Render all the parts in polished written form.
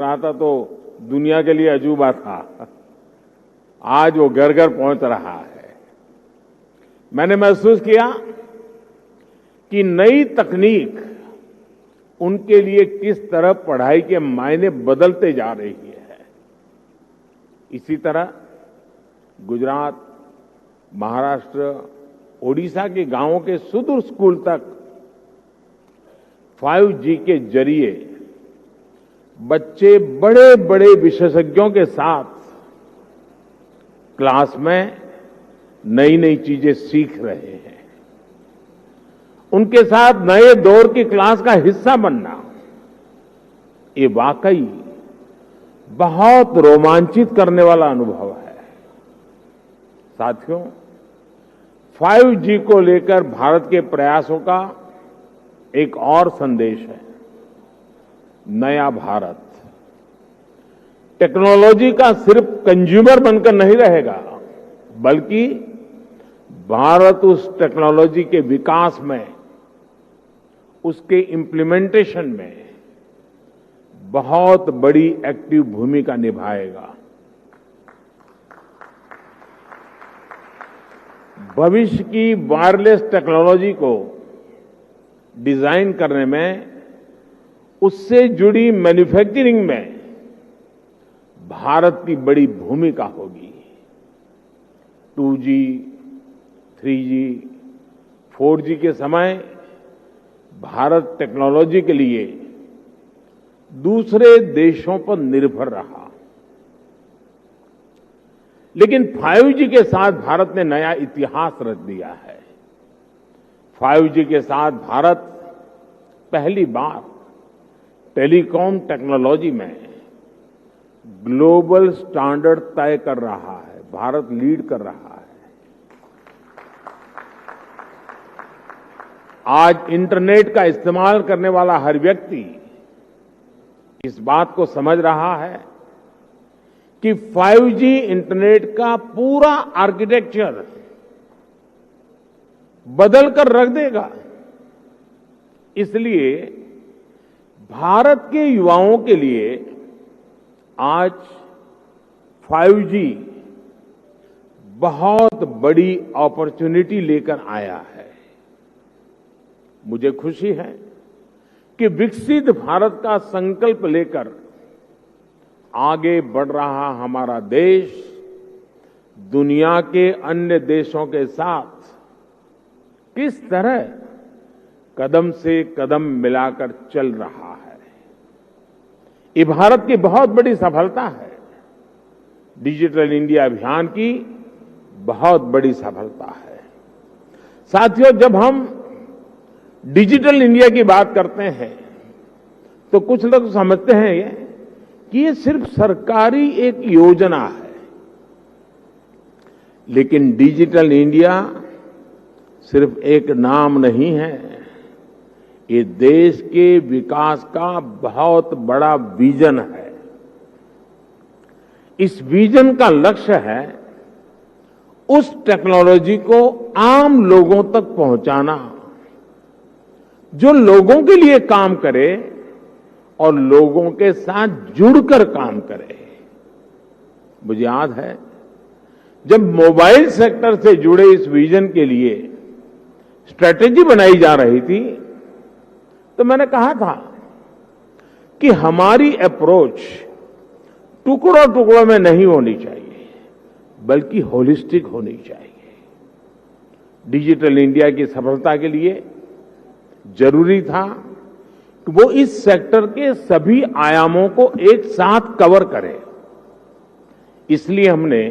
रहा था तो दुनिया के लिए अजूबा था। आज वो घर घर पहुंच रहा है। मैंने महसूस किया कि नई तकनीक उनके लिए किस तरह पढ़ाई के मायने बदलते जा रही है। इसी तरह गुजरात, महाराष्ट्र, ओडिशा के गांवों के सुदूर स्कूल तक 5G के जरिए बच्चे बड़े बड़े विशेषज्ञों के साथ क्लास में नई नई चीजें सीख रहे हैं। उनके साथ नए दौर की क्लास का हिस्सा बनना, ये वाकई बहुत रोमांचित करने वाला अनुभव है। साथियों, 5G को लेकर भारत के प्रयासों का एक और संदेश है। नया भारत टेक्नोलॉजी का सिर्फ कंज्यूमर बनकर नहीं रहेगा, बल्कि भारत उस टेक्नोलॉजी के विकास में, उसके इम्प्लीमेंटेशन में बहुत बड़ी एक्टिव भूमिका निभाएगा। भविष्य की वायरलेस टेक्नोलॉजी को डिजाइन करने में, उससे जुड़ी मैन्युफैक्चरिंग में भारत की बड़ी भूमिका होगी। 2G, 3G, 4G के समय भारत टेक्नोलॉजी के लिए दूसरे देशों पर निर्भर रहा, लेकिन 5G के साथ भारत ने नया इतिहास रच दिया है। 5G के साथ भारत पहली बार टेलीकॉम टेक्नोलॉजी में ग्लोबल स्टैंडर्ड तय कर रहा है। भारत लीड कर रहा है। आज इंटरनेट का इस्तेमाल करने वाला हर व्यक्ति इस बात को समझ रहा है कि 5G इंटरनेट का पूरा आर्किटेक्चर बदल कर रख देगा। इसलिए भारत के युवाओं के लिए आज 5G बहुत बड़ी अपॉर्चुनिटी लेकर आया है। मुझे खुशी है कि विकसित भारत का संकल्प लेकर आगे बढ़ रहा हमारा देश दुनिया के अन्य देशों के साथ किस तरह कदम से कदम मिलाकर चल रहा है। ये भारत की बहुत बड़ी सफलता है। डिजिटल इंडिया अभियान की बहुत बड़ी सफलता है। साथियों, जब हम डिजिटल इंडिया की बात करते हैं तो कुछ लोग समझते हैं कि ये सिर्फ सरकारी एक योजना है, लेकिन डिजिटल इंडिया सिर्फ एक नाम नहीं है। ये देश के विकास का बहुत बड़ा विजन है। इस विजन का लक्ष्य है उस टेक्नोलॉजी को आम लोगों तक पहुंचाना जो लोगों के लिए काम करे और लोगों के साथ जुड़कर काम करे। मुझे याद है, जब मोबाइल सेक्टर से जुड़े इस विजन के लिए स्ट्रेटेजी बनाई जा रही थी, तो मैंने कहा था कि हमारी अप्रोच टुकड़ों टुकड़ों में नहीं होनी चाहिए, बल्कि होलिस्टिक होनी चाहिए। डिजिटल इंडिया की सफलता के लिए जरूरी था कि वो इस सेक्टर के सभी आयामों को एक साथ कवर करे। इसलिए हमने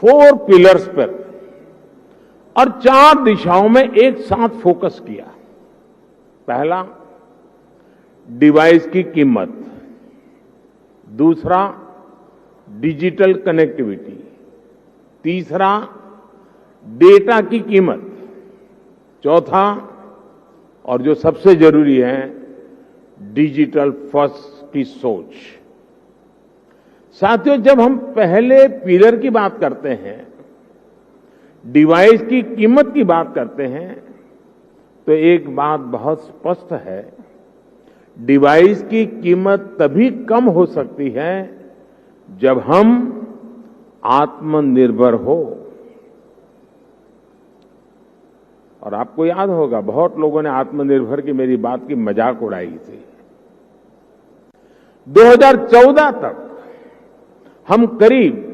4 पिलर्स पर और 4 दिशाओं में एक साथ फोकस किया। पहला, डिवाइस की कीमत। दूसरा, डिजिटल कनेक्टिविटी। तीसरा, डेटा की कीमत। चौथा, और जो सबसे जरूरी है, डिजिटल फर्स्ट की सोच। साथियों, जब हम पहले पिलर की बात करते हैं, डिवाइस की कीमत की बात करते हैं, तो एक बात बहुत स्पष्ट है, डिवाइस की कीमत तभी कम हो सकती है जब हम आत्मनिर्भर हो। और आपको याद होगा, बहुत लोगों ने आत्मनिर्भर की मेरी बात की मजाक उड़ाई थी। 2014 तक हम करीब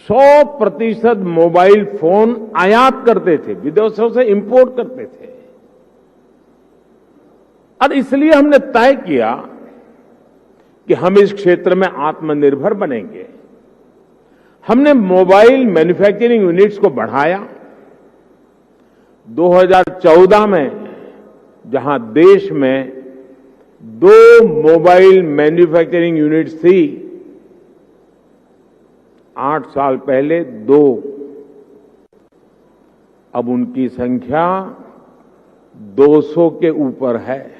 100% मोबाइल फोन आयात करते थे, विदेशों से इंपोर्ट करते थे। और इसलिए हमने तय किया कि हम इस क्षेत्र में आत्मनिर्भर बनेंगे। हमने मोबाइल मैन्युफैक्चरिंग यूनिट्स को बढ़ाया। 2014 में जहां देश में 2 मोबाइल मैन्युफैक्चरिंग यूनिट्स थी, 8 साल पहले 2, अब उनकी संख्या 200 के ऊपर है।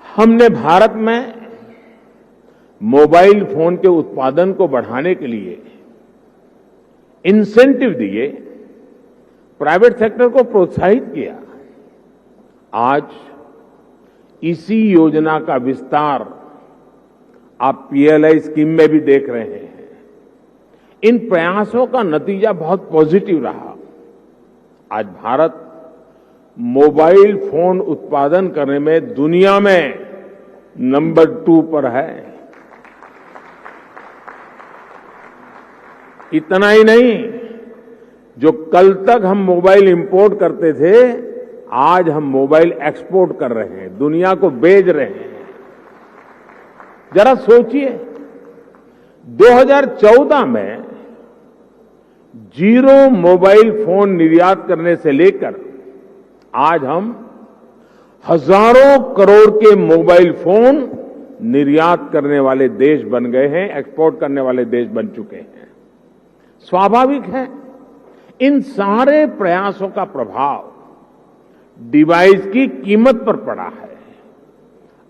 हमने भारत में मोबाइल फोन के उत्पादन को बढ़ाने के लिए इंसेंटिव दिए, प्राइवेट सेक्टर को प्रोत्साहित किया। आज इसी योजना का विस्तार आप पीएलआई स्कीम में भी देख रहे हैं। इन प्रयासों का नतीजा बहुत पॉजिटिव रहा। आज भारत मोबाइल फोन उत्पादन करने में दुनिया में नंबर 2 पर है। इतना ही नहीं, जो कल तक हम मोबाइल इंपोर्ट करते थे, आज हम मोबाइल एक्सपोर्ट कर रहे हैं, दुनिया को बेच रहे हैं। जरा सोचिए, 2014 में 0 मोबाइल फोन निर्यात करने से लेकर आज हम हजारों करोड़ के मोबाइल फोन निर्यात करने वाले देश बन गए हैं, एक्सपोर्ट करने वाले देश बन चुके हैं। स्वाभाविक है, इन सारे प्रयासों का प्रभाव डिवाइस की कीमत पर पड़ा है।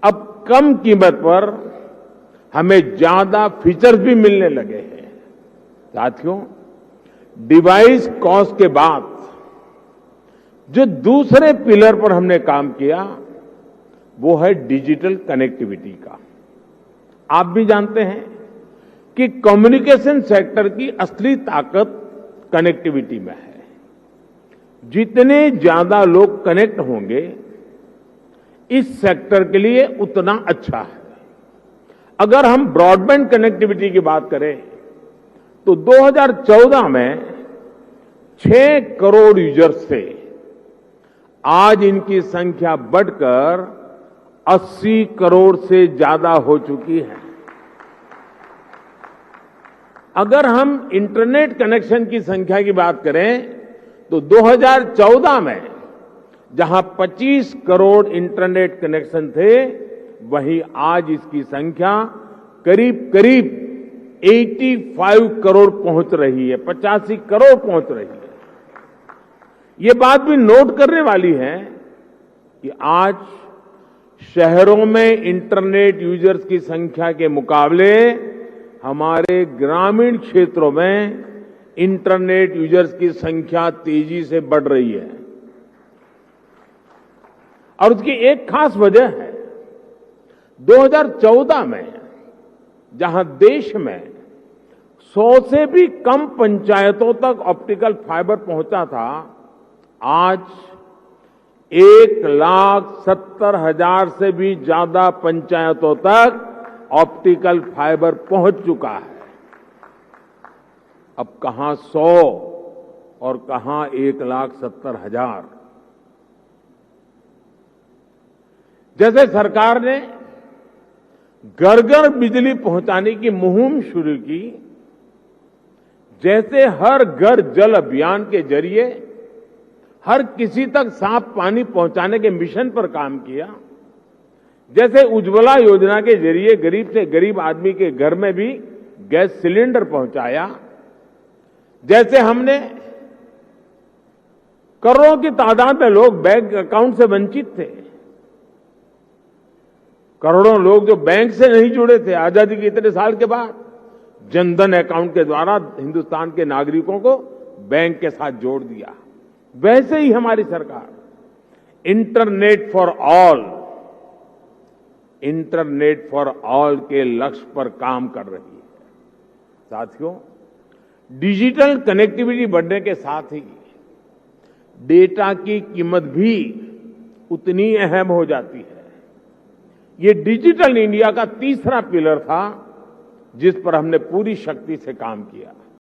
अब कम कीमत पर हमें ज्यादा फीचर्स भी मिलने लगे हैं। साथियों, डिवाइस कॉस्ट के बाद जो दूसरे पिलर पर हमने काम किया, वो है डिजिटल कनेक्टिविटी का। आप भी जानते हैं कि कम्युनिकेशन सेक्टर की असली ताकत कनेक्टिविटी में है। जितने ज्यादा लोग कनेक्ट होंगे, इस सेक्टर के लिए उतना अच्छा है। अगर हम ब्रॉडबैंड कनेक्टिविटी की बात करें तो 2014 में 6 करोड़ यूजर्स थे, आज इनकी संख्या बढ़कर 80 करोड़ से ज्यादा हो चुकी है। अगर हम इंटरनेट कनेक्शन की संख्या की बात करें तो 2014 में जहां 25 करोड़ इंटरनेट कनेक्शन थे, वहीं आज इसकी संख्या करीब करीब 85 करोड़ पहुंच रही है, 85 करोड़ पहुंच रही है। ये बात भी नोट करने वाली है कि आज शहरों में इंटरनेट यूजर्स की संख्या के मुकाबले हमारे ग्रामीण क्षेत्रों में इंटरनेट यूजर्स की संख्या तेजी से बढ़ रही है। और उसकी एक खास वजह है, 2014 में जहां देश में 100 से भी कम पंचायतों तक ऑप्टिकल फाइबर पहुंचा था, आज 1,70,000 से भी ज्यादा पंचायतों तक ऑप्टिकल फाइबर पहुंच चुका है। अब कहां 100 और कहां 1,70,000। जैसे सरकार ने घर घर बिजली पहुंचाने की मुहिम शुरू की, जैसे हर घर जल अभियान के जरिए हर किसी तक साफ पानी पहुंचाने के मिशन पर काम किया, जैसे उज्ज्वला योजना के जरिए गरीब से गरीब आदमी के घर में भी गैस सिलेंडर पहुंचाया, जैसे हमने करोड़ों की तादाद में लोग बैंक अकाउंट से वंचित थे, करोड़ों लोग जो बैंक से नहीं जुड़े थे, आजादी के इतने साल के बाद जनधन अकाउंट के द्वारा हिंदुस्तान के नागरिकों को बैंक के साथ जोड़ दिया। वैसे ही हमारी सरकार इंटरनेट फॉर ऑल के लक्ष्य पर काम कर रही है। साथियों, डिजिटल कनेक्टिविटी बढ़ने के साथ ही डेटा की कीमत भी उतनी अहम हो जाती है। ये डिजिटल इंडिया का तीसरा पिलर था जिस पर हमने पूरी शक्ति से काम किया।